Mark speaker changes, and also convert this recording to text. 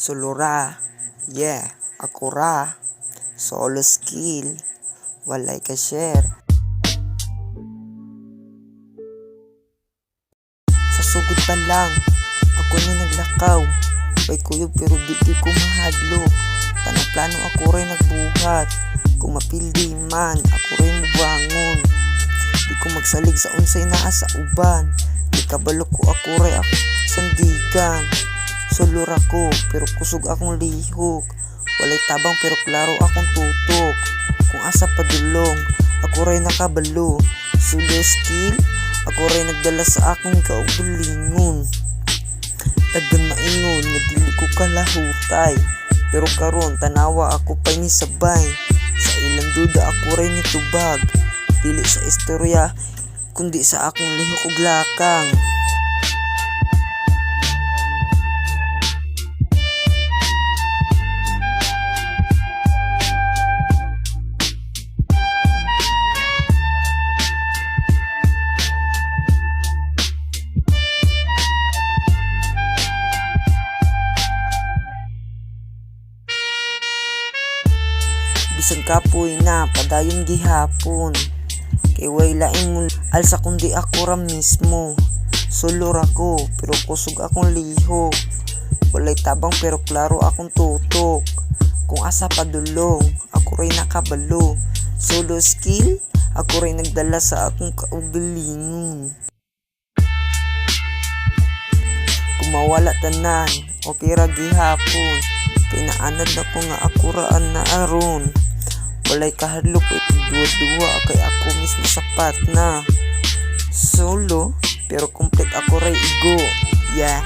Speaker 1: Solo ra, yeah, ako ra. Solo skill, walay ka share. Sa sugod pa lang, ako ni naglakaw. Way kuyog pero di ko mahadlok. Tanang plano ako rin nagbuhat. Kung mapildi man, ako rin mubangon. Di ko magsalig sa unsay naa sa uban. Di kabalo ko ako rin ako sandigan. Solo ra ko, pero kusog akong lihok. Walay tabang pero klaro akong tutok. Kung asa padulong, ako rin nakabalo. Solo skill, ako rin nagdala sa akong kaugalingon. Tagan maingon, nga dili ko kalahutay. Pero karon tanawa ako pa'y ni sabay. Sa ilang duda ako rin nitubag. Dili sa istorya, kundi sa akong lihok ug lakang. Bisan kapoy na padayon gihapon. Kay way laing mo alsa kundi ako ra mismo. Solo ra ko pero kusog akong lihok. Walay tabang pero klaro akong tutok. Kung asa padulong, ako ray nakabalo. Solo skill, ako ray nagdala sa akong kaugalingon. Kung mawala tanan, okay ra gihapon. Kay naanad na ko nga ako raan na aron. Walay kahadlok ito duwa-duwa kay ako mismo sapat na. Solo pero complete ako ray igo. Yeah,